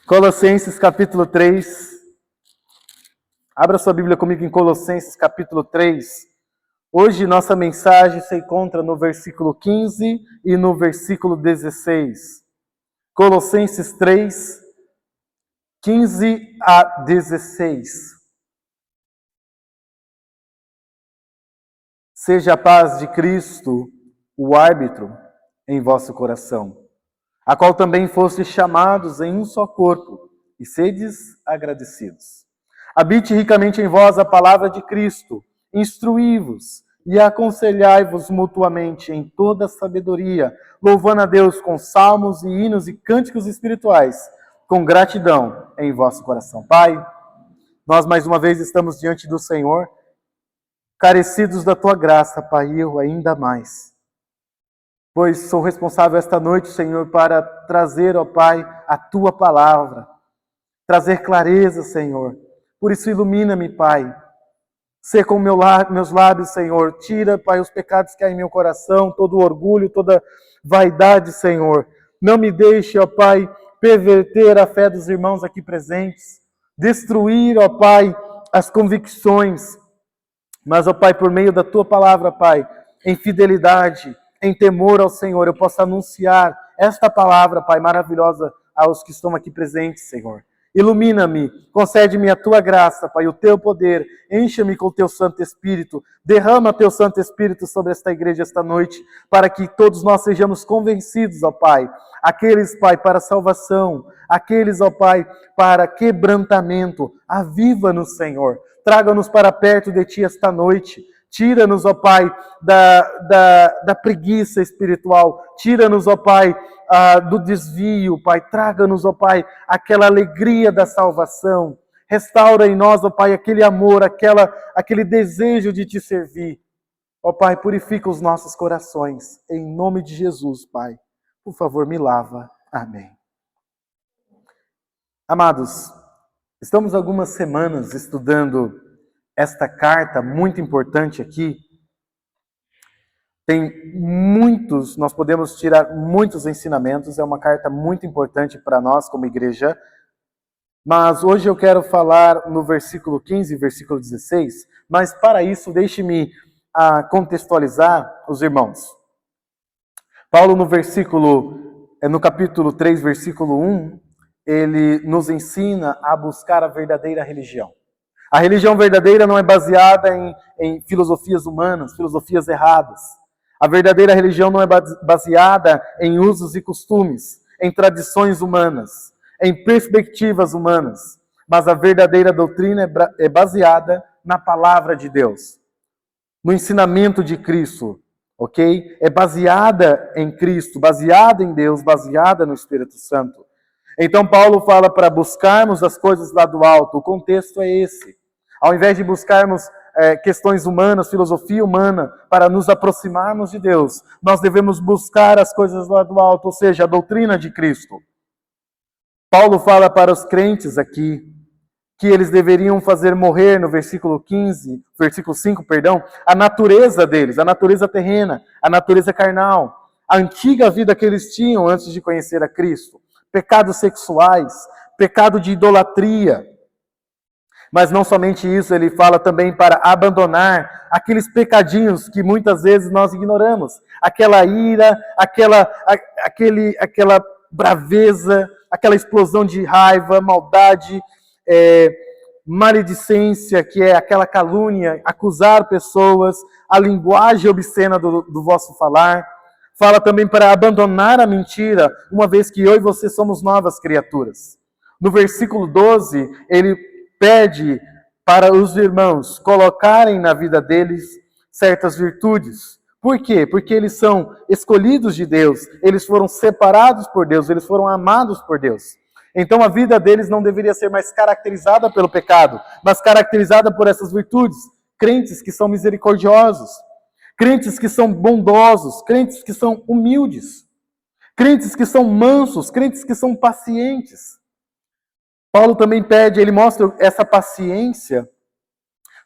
Colossenses capítulo 3. Abra sua Bíblia comigo em Colossenses capítulo 3. Hoje nossa mensagem se encontra no versículo 15 e no versículo 16. Colossenses 3, 15 a 16. Seja a paz de Cristo o árbitro em vosso coração, a qual também fostes chamados em um só corpo, e sedes agradecidos. Habite ricamente em vós a palavra de Cristo, instruí-vos e aconselhai-vos mutuamente em toda sabedoria, louvando a Deus com salmos e hinos e cânticos espirituais, com gratidão em vosso coração. Pai, nós mais uma vez estamos diante do Senhor, carecidos da tua graça, Pai, eu ainda mais. Pois sou responsável esta noite, Senhor, para trazer, ó Pai, a tua palavra, trazer clareza, Senhor. Por isso ilumina-me, Pai. Sê com meus lábios, Senhor. Tira, Pai, os pecados que há em meu coração, todo o orgulho, toda vaidade, Senhor. Não me deixe, ó Pai, perverter a fé dos irmãos aqui presentes, destruir, ó Pai, as convicções. Mas, ó Pai, por meio da tua palavra, Pai, em fidelidade, em temor ao Senhor, eu posso anunciar esta palavra, Pai, maravilhosa aos que estão aqui presentes, Senhor. Ilumina-me, concede-me a tua graça, Pai, o teu poder, encha-me com o teu Santo Espírito, derrama teu Santo Espírito sobre esta igreja esta noite, para que todos nós sejamos convencidos, ó Pai, aqueles, Pai, para salvação, aqueles, ó Pai, para quebrantamento. Aviva-nos, Senhor, traga-nos para perto de ti esta noite. Tira-nos, ó Pai, da preguiça espiritual. Tira-nos, ó Pai, do desvio, Pai. Traga-nos, ó Pai, aquela alegria da salvação. Restaura em nós, ó Pai, aquele amor, aquele desejo de te servir. Ó Pai, purifica os nossos corações. Em nome de Jesus, Pai. Por favor, me lava. Amém. Amados, estamos algumas semanas estudando esta carta muito importante aqui. Nós podemos tirar muitos ensinamentos, é uma carta muito importante para nós como igreja, mas hoje eu quero falar no versículo 15 e versículo 16, mas para isso deixe-me contextualizar os irmãos. Paulo no capítulo 3, versículo 1, ele nos ensina a buscar a verdadeira religião. A religião verdadeira não é baseada em filosofias humanas, filosofias erradas. A verdadeira religião não é baseada em usos e costumes, em tradições humanas, em perspectivas humanas. Mas a verdadeira doutrina é baseada na palavra de Deus, no ensinamento de Cristo, ok? É baseada em Cristo, baseada em Deus, baseada no Espírito Santo. Então Paulo fala para buscarmos as coisas lá do alto. O contexto é esse. Ao invés de buscarmos questões humanas, filosofia humana, para nos aproximarmos de Deus, nós devemos buscar as coisas lá do alto, ou seja, a doutrina de Cristo. Paulo fala para os crentes aqui que eles deveriam fazer morrer, no versículo 5, a natureza deles, a natureza terrena, a natureza carnal, a antiga vida que eles tinham antes de conhecer a Cristo. Pecados sexuais, pecado de idolatria. Mas não somente isso, ele fala também para abandonar aqueles pecadinhos que muitas vezes nós ignoramos. Aquela ira, aquela braveza, aquela explosão de raiva, maldade, maledicência, que é aquela calúnia, acusar pessoas, a linguagem obscena do vosso falar. Fala também para abandonar a mentira, uma vez que eu e você somos novas criaturas. No versículo 12, ele pede para os irmãos colocarem na vida deles certas virtudes. Por quê? Porque eles são escolhidos de Deus, eles foram separados por Deus, eles foram amados por Deus. Então a vida deles não deveria ser mais caracterizada pelo pecado, mas caracterizada por essas virtudes. Crentes que são misericordiosos, crentes que são bondosos, crentes que são humildes, crentes que são mansos, crentes que são pacientes. Paulo também pede, ele mostra essa paciência,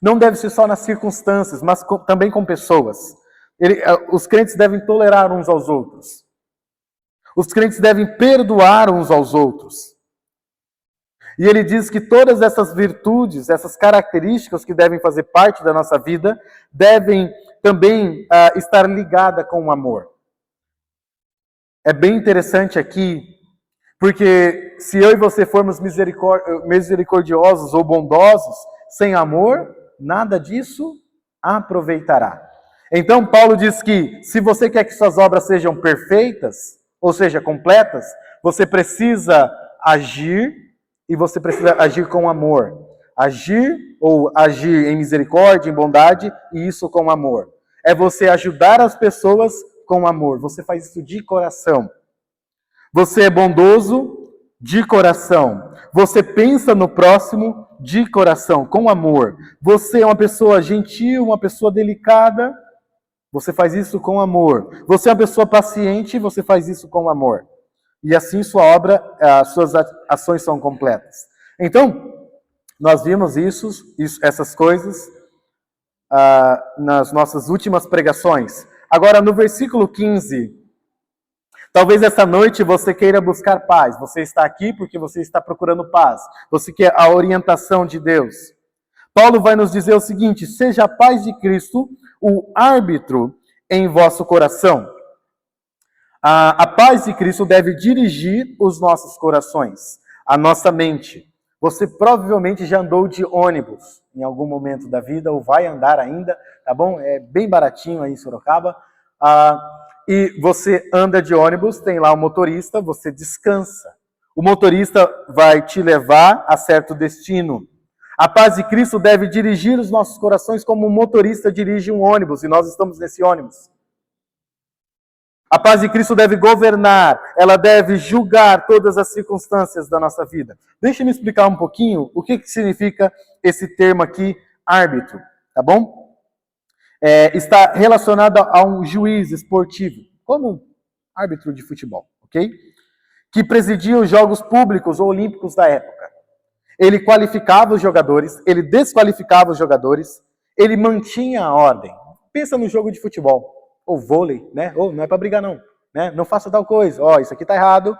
não deve ser só nas circunstâncias, mas também com pessoas. Os crentes devem tolerar uns aos outros. Os crentes devem perdoar uns aos outros. E ele diz que todas essas virtudes, essas características que devem fazer parte da nossa vida, devem também estar ligadas com o amor. É bem interessante aqui, porque se eu e você formos misericordiosos ou bondosos, sem amor, nada disso aproveitará. Então Paulo diz que se você quer que suas obras sejam perfeitas, ou seja, completas, você precisa agir, e você precisa agir com amor. Agir em misericórdia, em bondade, e isso com amor. É você ajudar as pessoas com amor. Você faz isso de coração. Você é bondoso de coração. Você pensa no próximo de coração, com amor. Você é uma pessoa gentil, uma pessoa delicada. Você faz isso com amor. Você é uma pessoa paciente, você faz isso com amor. E assim sua obra, as suas ações são completas. Então, nós vimos essas coisas nas nossas últimas pregações. Agora, no versículo 15, talvez essa noite você queira buscar paz. Você está aqui porque você está procurando paz. Você quer a orientação de Deus. Paulo vai nos dizer o seguinte: seja a paz de Cristo o árbitro em vosso coração. A paz de Cristo deve dirigir os nossos corações, a nossa mente. Você provavelmente já andou de ônibus em algum momento da vida, ou vai andar ainda, tá bom? É bem baratinho aí em Sorocaba. E você anda de ônibus, tem lá o motorista, você descansa. O motorista vai te levar a certo destino. A paz de Cristo deve dirigir os nossos corações como um motorista dirige um ônibus, e nós estamos nesse ônibus. A paz de Cristo deve governar, ela deve julgar todas as circunstâncias da nossa vida. Deixa-me explicar um pouquinho o que significa esse termo aqui, árbitro, tá bom? Está relacionado a um juiz esportivo, como um árbitro de futebol, ok? Que presidia os Jogos Públicos ou Olímpicos da época. Ele qualificava os jogadores, ele desqualificava os jogadores, ele mantinha a ordem. Pensa no jogo de futebol. Ou vôlei, né? Ou não é para brigar não, né? Não faça tal coisa. Ó, isso aqui tá errado.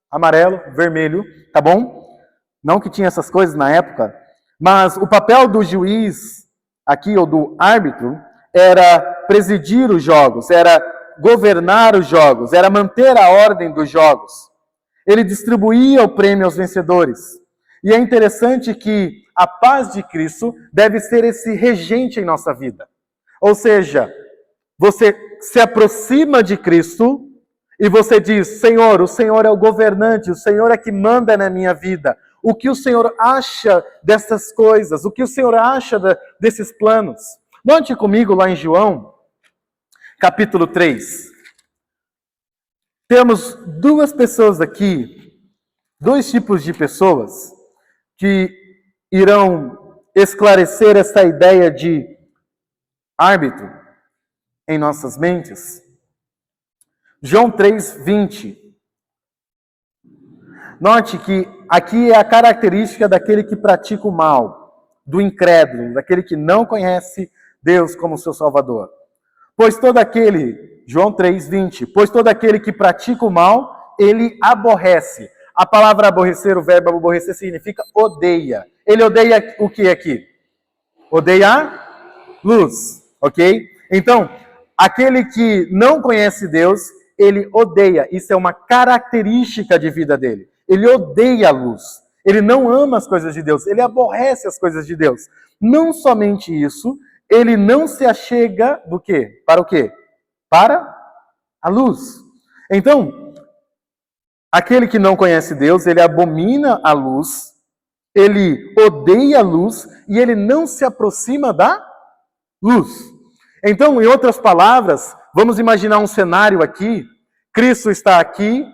Amarelo, vermelho, tá bom? Não que tinha essas coisas na época, mas o papel do juiz aqui ou do árbitro era presidir os jogos, era governar os jogos, era manter a ordem dos jogos. Ele distribuía o prêmio aos vencedores. E é interessante que a paz de Cristo deve ser esse regente em nossa vida. Ou seja, você se aproxima de Cristo e você diz: Senhor, o Senhor é o governante, o Senhor é que manda na minha vida. O que o Senhor acha dessas coisas? O que o Senhor acha desses planos? Note comigo lá em João, capítulo 3. Temos duas pessoas aqui, dois tipos de pessoas que irão esclarecer essa ideia de árbitro em nossas mentes. João 3:20. Note que aqui é a característica daquele que pratica o mal, do incrédulo, daquele que não conhece Deus como seu Salvador. Pois todo aquele, João 3:20, pois todo aquele que pratica o mal, ele aborrece. A palavra aborrecer, o verbo aborrecer significa odeia. Ele odeia o que aqui? Odeia a luz, ok? Então, aquele que não conhece Deus, ele odeia. Isso é uma característica de vida dele. Ele odeia a luz. Ele não ama as coisas de Deus. Ele aborrece as coisas de Deus. Não somente isso, ele não se achega do quê? Para o quê? Para a luz. Então, aquele que não conhece Deus, ele abomina a luz, ele odeia a luz e ele não se aproxima da luz. Então, em outras palavras, vamos imaginar um cenário aqui. Cristo está aqui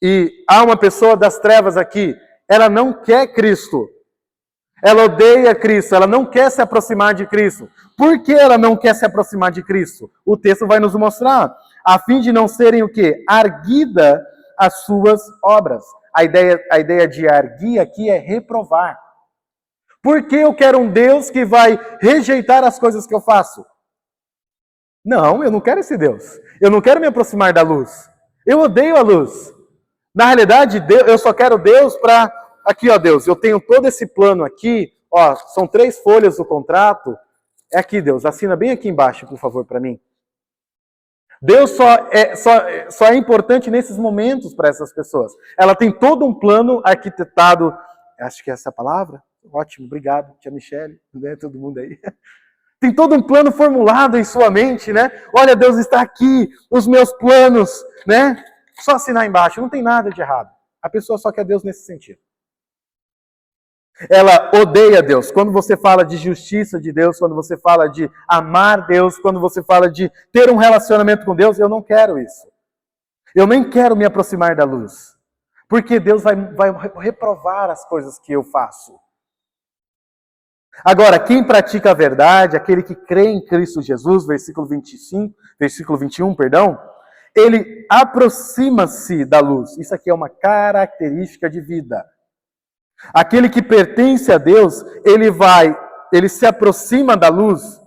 e há uma pessoa das trevas aqui. Ela não quer Cristo. Ela odeia Cristo. Ela não quer se aproximar de Cristo. Por que ela não quer se aproximar de Cristo? O texto vai nos mostrar. A fim de não serem o quê? Arguida as suas obras. A ideia de arguir aqui é reprovar. Por que eu quero um Deus que vai rejeitar as coisas que eu faço? Não, eu não quero esse Deus. Eu não quero me aproximar da luz. Eu odeio a luz. Na realidade, eu só quero Deus para aqui, ó Deus, eu tenho todo esse plano aqui, ó, são 3 folhas do contrato, é aqui, Deus, assina bem aqui embaixo, por favor, para mim. Deus só é importante nesses momentos para essas pessoas. Ela tem todo um plano arquitetado, acho que é essa a palavra, ótimo, obrigado, tia Michele, né, todo mundo aí. Tem todo um plano formulado em sua mente, né? Olha, Deus está aqui, os meus planos, né? Só assinar embaixo, não tem nada de errado. A pessoa só quer Deus nesse sentido. Ela odeia Deus. Quando você fala de justiça de Deus, quando você fala de amar Deus, quando você fala de ter um relacionamento com Deus, eu não quero isso. Eu nem quero me aproximar da luz. Porque Deus vai reprovar as coisas que eu faço. Agora, quem pratica a verdade, aquele que crê em Cristo Jesus, versículo 21, ele aproxima-se da luz. Isso aqui é uma característica de vida. Aquele que pertence a Deus, ele se aproxima da luz,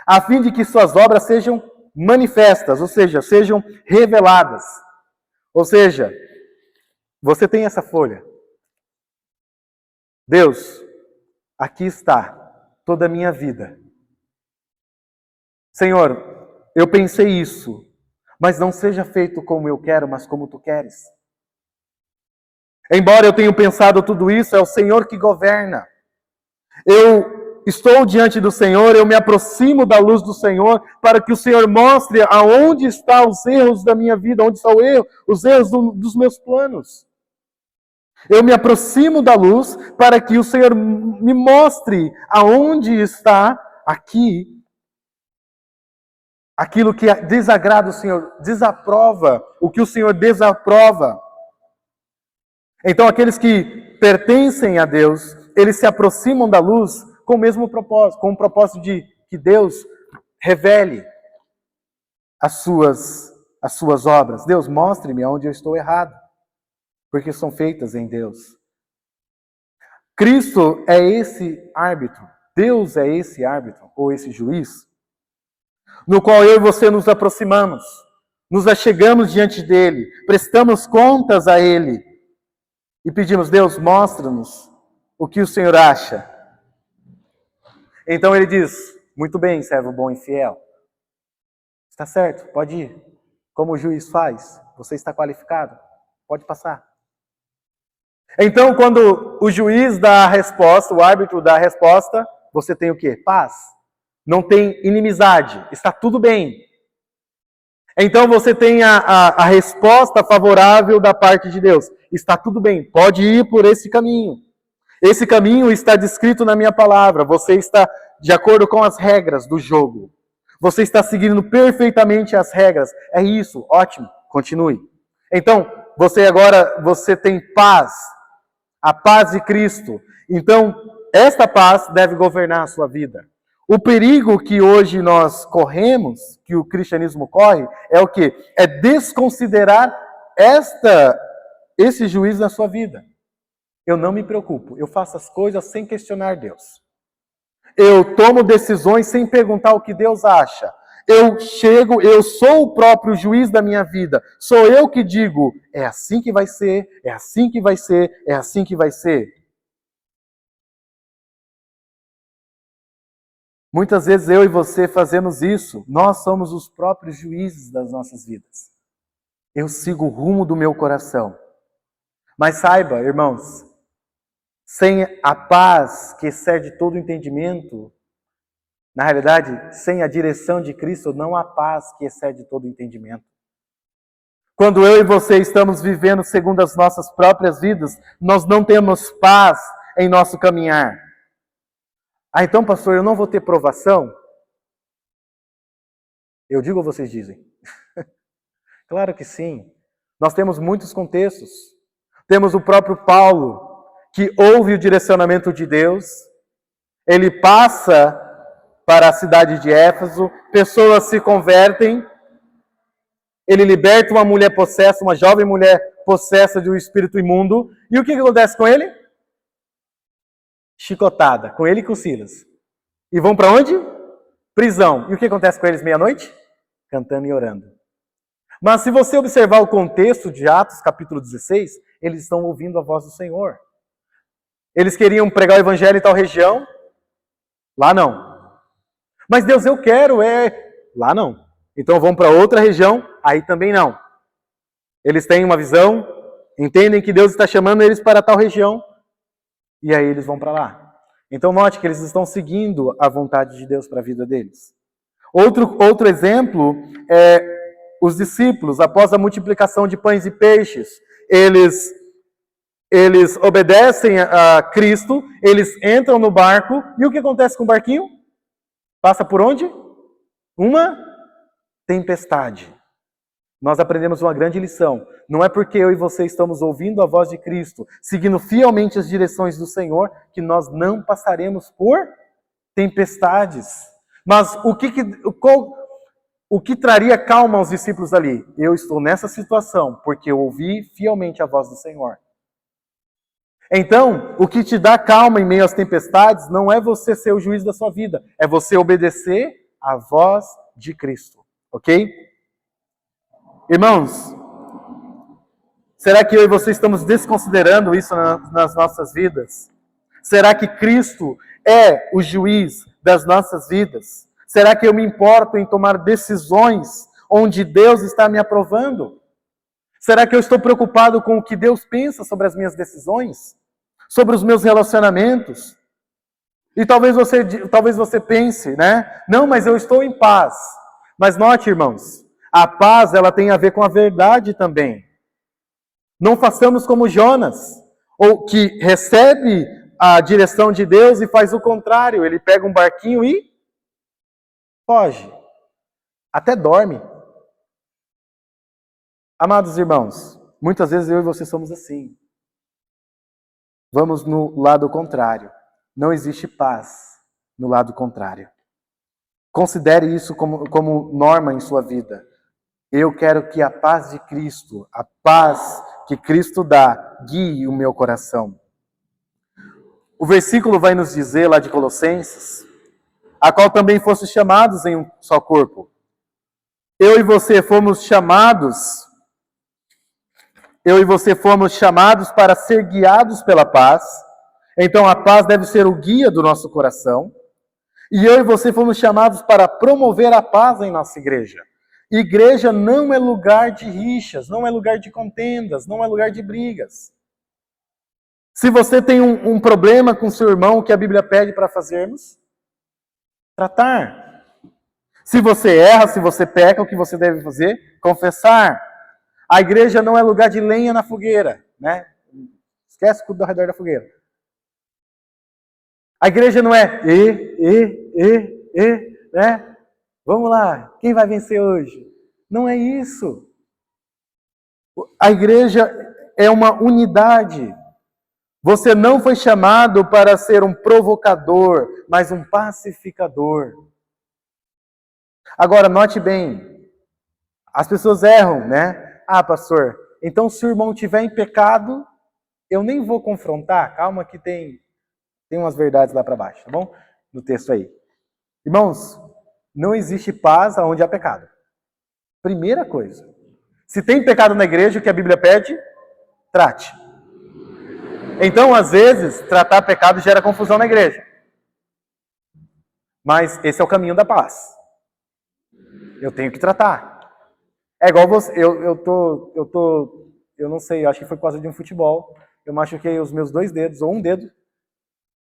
a fim de que suas obras sejam manifestas, ou seja, sejam reveladas. Ou seja, você tem essa folha. Deus, aqui está toda a minha vida. Senhor, eu pensei isso, mas não seja feito como eu quero, mas como tu queres. Embora eu tenha pensado tudo isso, é o Senhor que governa. Eu estou diante do Senhor, eu me aproximo da luz do Senhor, para que o Senhor mostre aonde estão os erros da minha vida, onde estão os erros dos meus planos. Eu me aproximo da luz para que o Senhor me mostre aonde está aqui aquilo que desagrada o Senhor, desaprova o que o Senhor desaprova. Então aqueles que pertencem a Deus, eles se aproximam da luz com o mesmo propósito, com o propósito de que Deus revele as suas obras. Deus, mostre-me onde eu estou errado, porque são feitas em Deus. Cristo é esse árbitro, Deus é esse árbitro, ou esse juiz, no qual eu e você nos aproximamos, nos achegamos diante dele, prestamos contas a ele e pedimos, Deus, mostra-nos o que o Senhor acha. Então ele diz, muito bem, servo bom e fiel. Está certo, pode ir. Como o juiz faz, você está qualificado, pode passar. Então, quando o juiz dá a resposta, o árbitro dá a resposta, você tem o quê? Paz. Não tem inimizade, está tudo bem. Então você tem a resposta favorável da parte de Deus. Está tudo bem, pode ir por esse caminho. Esse caminho está descrito na minha palavra. Você está de acordo com as regras do jogo. Você está seguindo perfeitamente as regras. É isso, ótimo, continue. Então, você tem paz. A paz de Cristo. Então, esta paz deve governar a sua vida. O perigo que hoje nós corremos, que o cristianismo corre, é o quê? É desconsiderar esse juiz na sua vida. Eu não me preocupo, eu faço as coisas sem questionar Deus. Eu tomo decisões sem perguntar o que Deus acha. Eu sou o próprio juiz da minha vida. Sou eu que digo, é assim que vai ser, é assim que vai ser, é assim que vai ser. Muitas vezes eu e você fazemos isso. Nós somos os próprios juízes das nossas vidas. Eu sigo o rumo do meu coração. Mas saiba, irmãos, sem a paz que excede todo o entendimento, na realidade, sem a direção de Cristo, não há paz que excede todo o entendimento. Quando eu e você estamos vivendo segundo as nossas próprias vidas, nós não temos paz em nosso caminhar. Ah, então, pastor, eu não vou ter provação? Eu digo ou vocês dizem? Claro que sim. Nós temos muitos contextos. Temos o próprio Paulo, que ouve o direcionamento de Deus. Ele passa para a cidade de Éfeso, pessoas se convertem. Ele liberta uma mulher possessa, uma jovem mulher possessa de um espírito imundo. E o que acontece com ele? Chicotada, com ele e com Silas. E vão para onde? Prisão. E o que acontece com eles meia-noite? Cantando e orando. Mas se você observar o contexto de Atos capítulo 16, eles estão ouvindo a voz do Senhor. Eles queriam pregar o evangelho em tal região, lá não. Mas Deus, eu quero, lá não. Então vão para outra região, aí também não. Eles têm uma visão, entendem que Deus está chamando eles para tal região, e aí eles vão para lá. Então note que eles estão seguindo a vontade de Deus para a vida deles. Outro exemplo é os discípulos, após a multiplicação de pães e peixes, eles obedecem a Cristo, eles entram no barco, e o que acontece com o barquinho? Passa por onde? Uma tempestade. Nós aprendemos uma grande lição. Não é porque eu e você estamos ouvindo a voz de Cristo, seguindo fielmente as direções do Senhor, que nós não passaremos por tempestades. Mas o que traria calma aos discípulos ali? Eu estou nessa situação porque eu ouvi fielmente a voz do Senhor. Então, o que te dá calma em meio às tempestades não é você ser o juiz da sua vida, é você obedecer à voz de Cristo, ok? Irmãos, será que eu e você estamos desconsiderando isso nas nossas vidas? Será que Cristo é o juiz das nossas vidas? Será que eu me importo em tomar decisões onde Deus está me aprovando? Será que eu estou preocupado com o que Deus pensa sobre as minhas decisões? Sobre os meus relacionamentos? E talvez você pense, né? Não, mas eu estou em paz. Mas note, irmãos, a paz ela tem a ver com a verdade também. Não façamos como Jonas, ou que recebe a direção de Deus e faz o contrário. Ele pega um barquinho e foge. Até dorme. Amados irmãos, muitas vezes eu e você somos assim. Vamos no lado contrário. Não existe paz no lado contrário. Considere isso como norma em sua vida. Eu quero que a paz de Cristo, a paz que Cristo dá, guie o meu coração. O versículo vai nos dizer lá de Colossenses, a qual também fosse chamados em um só corpo. Eu e você fomos chamados para ser guiados pela paz. Então a paz deve ser o guia do nosso coração. E eu e você fomos chamados para promover a paz em nossa igreja. Igreja não é lugar de rixas, não é lugar de contendas, não é lugar de brigas. Se você tem um problema com seu irmão, o que a Bíblia pede para fazermos? Tratar. Se você erra, se você peca, o que você deve fazer? Confessar. A igreja não é lugar de lenha na fogueira, né? Esquece tudo ao redor da fogueira. A igreja não é né? Vamos lá, quem vai vencer hoje? Não é isso. A igreja é uma unidade. Você não foi chamado para ser um provocador, mas um pacificador. Agora, note bem, as pessoas erram, né? Ah, pastor, então se o irmão estiver em pecado, eu nem vou confrontar. Calma que tem umas verdades lá para baixo, tá bom? No texto aí. Irmãos, não existe paz onde há pecado. Primeira coisa. Se tem pecado na igreja, o que a Bíblia pede? Trate. Então, às vezes, tratar pecado gera confusão na igreja. Mas esse é o caminho da paz. Eu tenho que tratar. É igual você, eu não sei, acho que foi por causa de um futebol. Eu machuquei os meus 2 dedos, ou um dedo.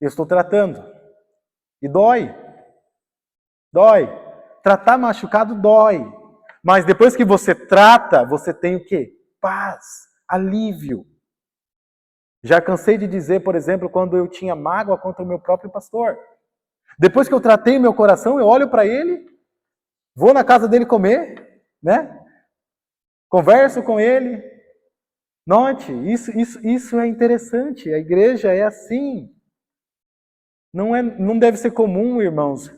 Eu estou tratando. E dói. Dói. Tratar machucado dói. Mas depois que você trata, você tem o quê? Paz, alívio. Já cansei de dizer, por exemplo, quando eu tinha mágoa contra o meu próprio pastor. Depois que eu tratei o meu coração, eu olho para ele, vou na casa dele comer, né? Converso com ele. Note, isso é interessante. A igreja é assim. Não deve ser comum, irmãos,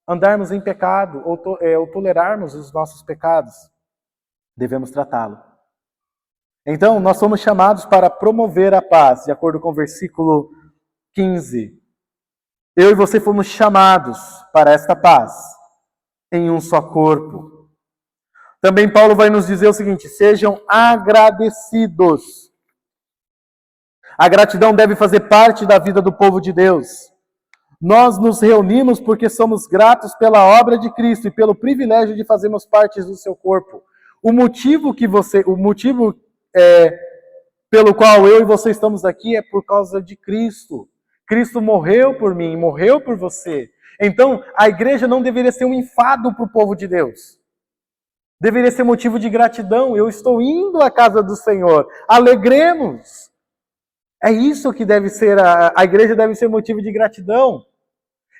andarmos em pecado ou tolerarmos os nossos pecados. Devemos tratá-lo. Então, nós somos chamados para promover a paz, de acordo com o versículo 15. Eu e você fomos chamados para esta paz, em um só corpo. Também Paulo vai nos dizer o seguinte: sejam agradecidos. A gratidão deve fazer parte da vida do povo de Deus. Nós nos reunimos porque somos gratos pela obra de Cristo e pelo privilégio de fazermos parte do seu corpo. O motivo pelo qual eu e você estamos aqui é por causa de Cristo. Cristo morreu por mim, morreu por você. Então, a igreja não deveria ser um enfado para o povo de Deus. Deveria ser motivo de gratidão. Eu estou indo à casa do Senhor. Alegremos. É isso que deve ser, a igreja deve ser motivo de gratidão.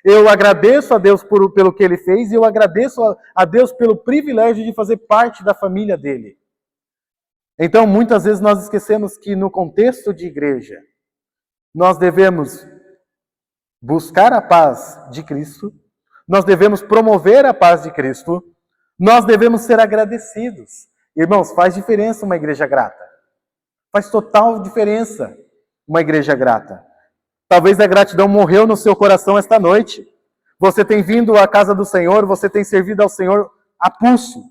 Eu agradeço a Deus pelo que Ele fez e eu agradeço a Deus pelo privilégio de fazer parte da família dEle. Então, muitas vezes nós esquecemos que no contexto de igreja, nós devemos buscar a paz de Cristo, nós devemos promover a paz de Cristo, nós devemos ser agradecidos. Irmãos, faz diferença uma igreja grata. Faz total diferença uma igreja grata. Talvez a gratidão morreu no seu coração esta noite. Você tem vindo à casa do Senhor, você tem servido ao Senhor a pulso.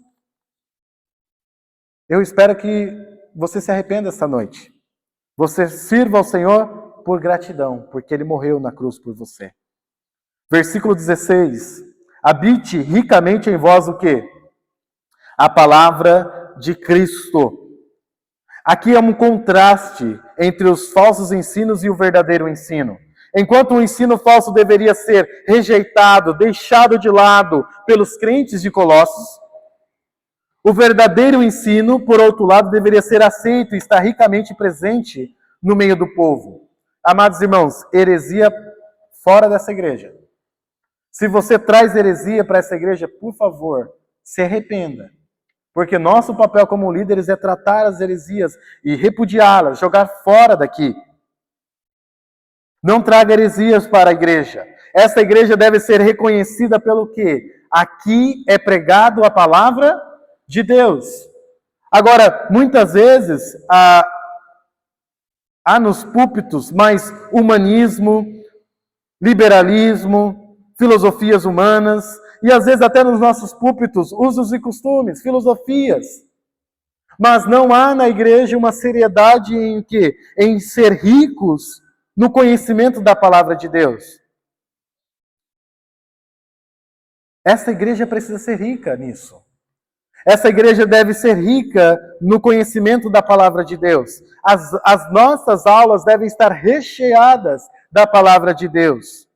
Eu espero que você se arrependa esta noite. Você sirva ao Senhor por gratidão, porque Ele morreu na cruz por você. Versículo 16. Habite ricamente em vós o quê? A palavra de Cristo. Aqui é um contraste entre os falsos ensinos e o verdadeiro ensino. Enquanto o ensino falso deveria ser rejeitado, deixado de lado pelos crentes de Colossos, o verdadeiro ensino, por outro lado, deveria ser aceito e estar ricamente presente no meio do povo. Amados irmãos, heresia fora dessa igreja. Se você traz heresia para essa igreja, por favor, se arrependa. Porque nosso papel como líderes é tratar as heresias e repudiá-las, jogar fora daqui. Não traga heresias para a igreja. Esta igreja deve ser reconhecida pelo quê? Aqui é pregado a palavra de Deus. Agora, muitas vezes, há nos púlpitos mais humanismo, liberalismo, filosofias humanas, e às vezes até nos nossos púlpitos, usos e costumes, filosofias. Mas não há na igreja uma seriedade em quê? Em ser ricos no conhecimento da palavra de Deus. Essa igreja precisa ser rica nisso. Essa igreja deve ser rica no conhecimento da palavra de Deus. As nossas aulas devem estar recheadas da palavra de Deus.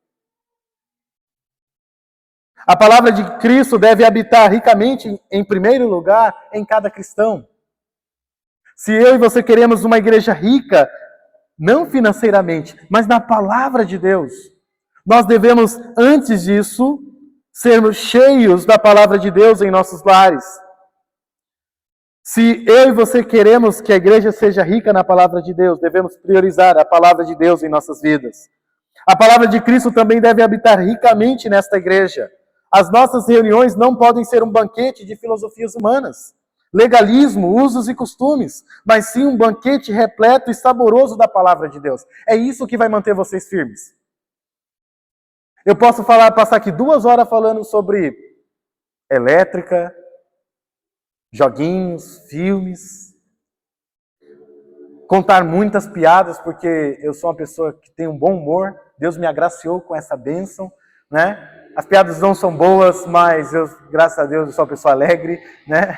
A palavra de Cristo deve habitar ricamente, em primeiro lugar, em cada cristão. Se eu e você queremos uma igreja rica, não financeiramente, mas na palavra de Deus, nós devemos, antes disso, sermos cheios da palavra de Deus em nossos lares. Se eu e você queremos que a igreja seja rica na palavra de Deus, devemos priorizar a palavra de Deus em nossas vidas. A palavra de Cristo também deve habitar ricamente nesta igreja. As nossas reuniões não podem ser um banquete de filosofias humanas, legalismo, usos e costumes, mas sim um banquete repleto e saboroso da palavra de Deus. É isso que vai manter vocês firmes. Eu posso passar aqui 2 horas falando sobre elétrica, joguinhos, filmes, contar muitas piadas, porque eu sou uma pessoa que tem um bom humor, Deus me agraciou com essa bênção, né? As piadas não são boas, mas eu, graças a Deus, eu sou uma pessoa alegre, né?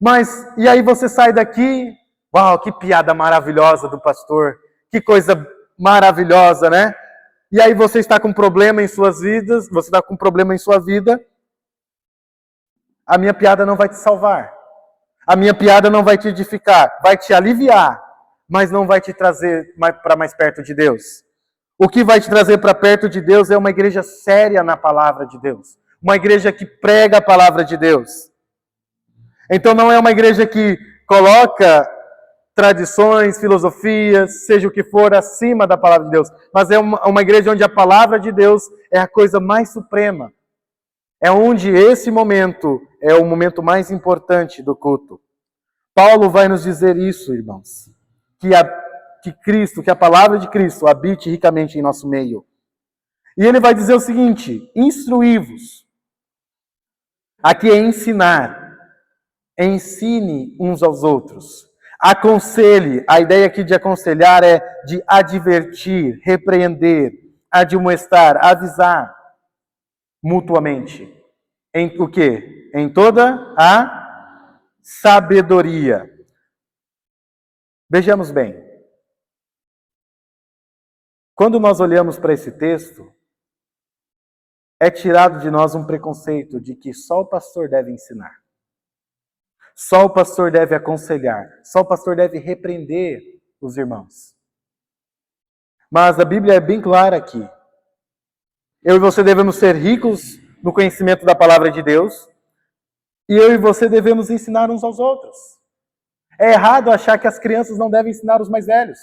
Mas, e aí você sai daqui, uau, que piada maravilhosa do pastor, que coisa maravilhosa, né? E aí você está com problema em suas vidas, você está com problema em sua vida, a minha piada não vai te salvar, a minha piada não vai te edificar, vai te aliviar, mas não vai te trazer para mais perto de Deus. O que vai te trazer para perto de Deus é uma igreja séria na palavra de Deus. Uma igreja que prega a palavra de Deus. Então não é uma igreja que coloca tradições, filosofias, seja o que for, acima da palavra de Deus. Mas é uma igreja onde a palavra de Deus é a coisa mais suprema. É onde esse momento é o momento mais importante do culto. Paulo vai nos dizer isso, irmãos. Que a palavra de Cristo habite ricamente em nosso meio. E ele vai dizer o seguinte: instruí-vos. Aqui é ensinar. Ensine uns aos outros. Aconselhe, a ideia aqui de aconselhar é de advertir, repreender, admoestar, avisar mutuamente. Em o quê? Em toda a sabedoria. Vejamos bem. Quando nós olhamos para esse texto, é tirado de nós um preconceito de que só o pastor deve ensinar. Só o pastor deve aconselhar. Só o pastor deve repreender os irmãos. Mas a Bíblia é bem clara aqui. Eu e você devemos ser ricos no conhecimento da palavra de Deus. E eu e você devemos ensinar uns aos outros. É errado achar que as crianças não devem ensinar os mais velhos.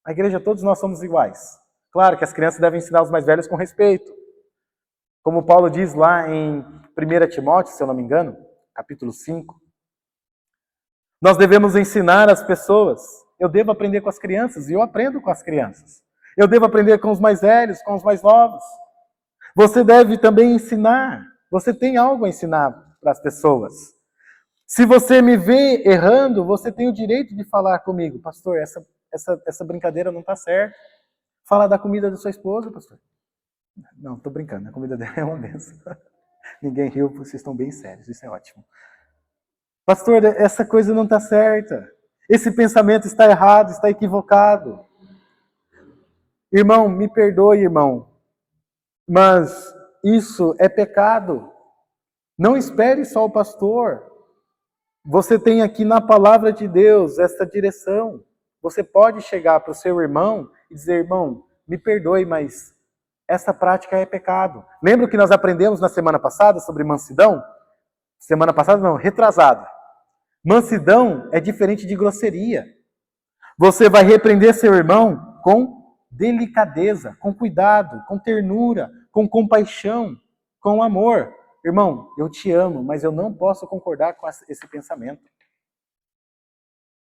Na igreja todos nós somos iguais. Claro que as crianças devem ensinar os mais velhos com respeito. Como Paulo diz lá em 1 Timóteo, se eu não me engano, capítulo 5. Nós devemos ensinar as pessoas. Eu devo aprender com as crianças e eu aprendo com as crianças. Eu devo aprender com os mais velhos, com os mais novos. Você deve também ensinar. Você tem algo a ensinar para as pessoas. Se você me vê errando, você tem o direito de falar comigo. Pastor, essa brincadeira não está certa. Fala da comida da sua esposa, pastor. Não, estou brincando. A comida dela é uma benção. Ninguém riu, vocês estão bem sérios. Isso é ótimo. Pastor, essa coisa não está certa. Esse pensamento está errado, está equivocado. Irmão, me perdoe, irmão. Mas isso é pecado. Não espere só o pastor. Você tem aqui na palavra de Deus essa direção. Você pode chegar para o seu irmão e dizer, irmão, me perdoe, mas essa prática é pecado. Lembra o que nós aprendemos na semana passada sobre mansidão? Semana passada não, retrasada. Mansidão é diferente de grosseria. Você vai repreender seu irmão com delicadeza, com cuidado, com ternura, com compaixão, com amor. Irmão, eu te amo, mas eu não posso concordar com esse pensamento.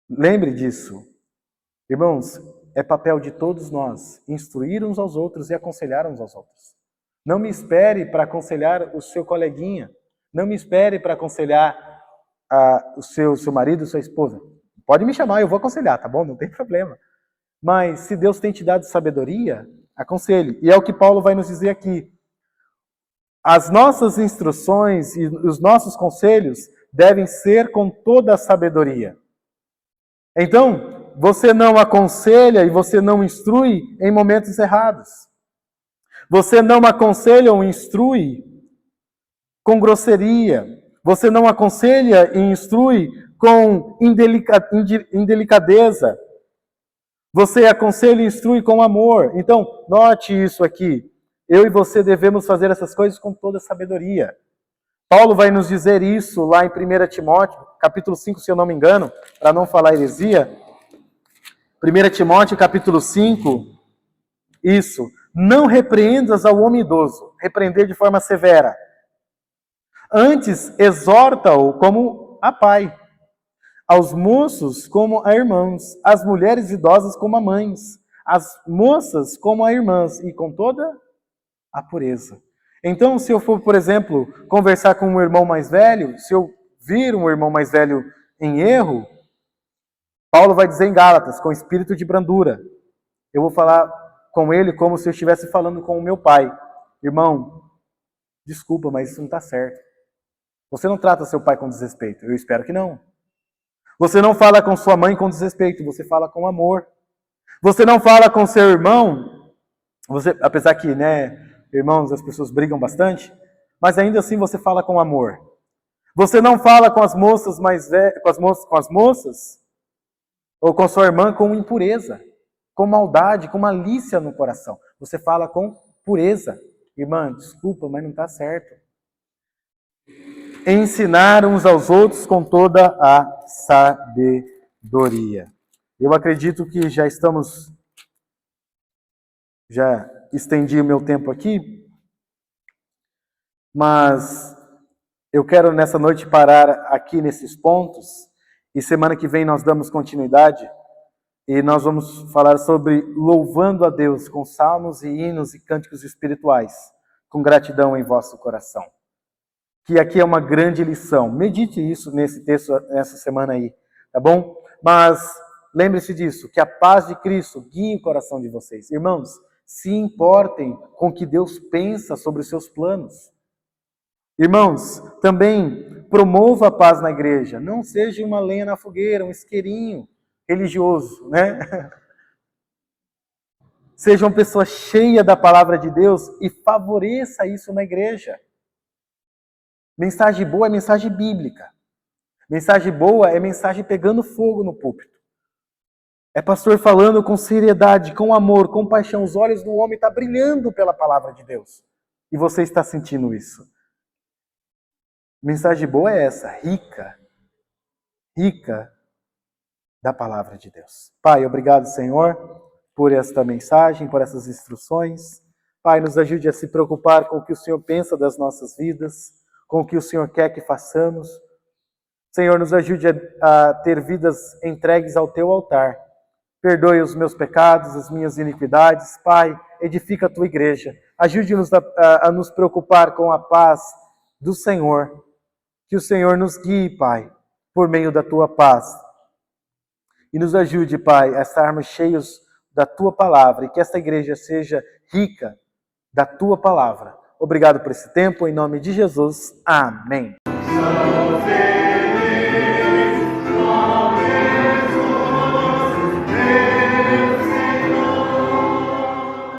Lembre disso. Irmãos, é papel de todos nós instruir uns aos outros e aconselhar uns aos outros. Não me espere para aconselhar o seu coleguinha. Não me espere para aconselhar o seu marido, sua esposa. Pode me chamar, eu vou aconselhar, tá bom? Não tem problema. Mas se Deus tem te dado sabedoria, aconselhe. E é o que Paulo vai nos dizer aqui. As nossas instruções e os nossos conselhos devem ser com toda a sabedoria. Então, você não aconselha e você não instrui em momentos errados. Você não aconselha ou instrui com grosseria. Você não aconselha e instrui com indelicadeza. Você aconselha e instrui com amor. Então, note isso aqui. Eu e você devemos fazer essas coisas com toda sabedoria. Paulo vai nos dizer isso lá em 1 Timóteo, capítulo 5, se eu não me engano, para não falar heresia. 1 Timóteo, capítulo 5, isso. Não repreendas ao homem idoso, repreender de forma severa. Antes, exorta-o como a pai, aos moços como a irmãos, às mulheres idosas como a mães, às moças como a irmãs, e com toda a pureza. Então, se eu for, por exemplo, conversar com um irmão mais velho, se eu vir um irmão mais velho em erro, Paulo vai dizer em Gálatas, com espírito de brandura, eu vou falar com ele como se eu estivesse falando com o meu pai. Irmão, desculpa, mas isso não está certo. Você não trata seu pai com desrespeito. Eu espero que não. Você não fala com sua mãe com desrespeito. Você fala com amor. Você não fala com seu irmão. Apesar que, irmãos, as pessoas brigam bastante. Mas ainda assim você fala com amor. Você não fala com as moças mais velhas, com as moças, ou com sua irmã com impureza, com maldade, com malícia no coração. Você fala com pureza. Irmã, desculpa, mas não está certo. Ensinar uns aos outros com toda a sabedoria. Eu acredito que já estendi o meu tempo aqui, mas eu quero nessa noite parar aqui nesses pontos, e semana que vem nós damos continuidade, e nós vamos falar sobre louvando a Deus com salmos e hinos e cânticos espirituais, com gratidão em vosso coração. Que aqui é uma grande lição. Medite isso nesse texto, nessa semana aí, tá bom? Mas lembre-se disso, que a paz de Cristo guie o coração de vocês. Irmãos, se importem com o que Deus pensa sobre os seus planos. Irmãos, também promova a paz na igreja. Não seja uma lenha na fogueira, um isqueirinho religioso, né? Seja uma pessoa cheia da palavra de Deus e favoreça isso na igreja. Mensagem boa é mensagem bíblica. Mensagem boa é mensagem pegando fogo no púlpito. É pastor falando com seriedade, com amor, com paixão. Os olhos do homem estão brilhando pela palavra de Deus. E você está sentindo isso. Mensagem boa é essa, rica da palavra de Deus. Pai, obrigado, Senhor, por esta mensagem, por essas instruções. Pai, nos ajude a se preocupar com o que o Senhor pensa das nossas vidas, com o que o Senhor quer que façamos. Senhor, nos ajude a ter vidas entregues ao Teu altar. Perdoe os meus pecados, as minhas iniquidades. Pai, edifica a Tua igreja. Ajude-nos a nos preocupar com a paz do Senhor. Que o Senhor nos guie, Pai, por meio da Tua paz. E nos ajude, Pai, a estarmos cheios da Tua palavra e que esta igreja seja rica da Tua palavra. Obrigado por esse tempo, em nome de Jesus. Amém.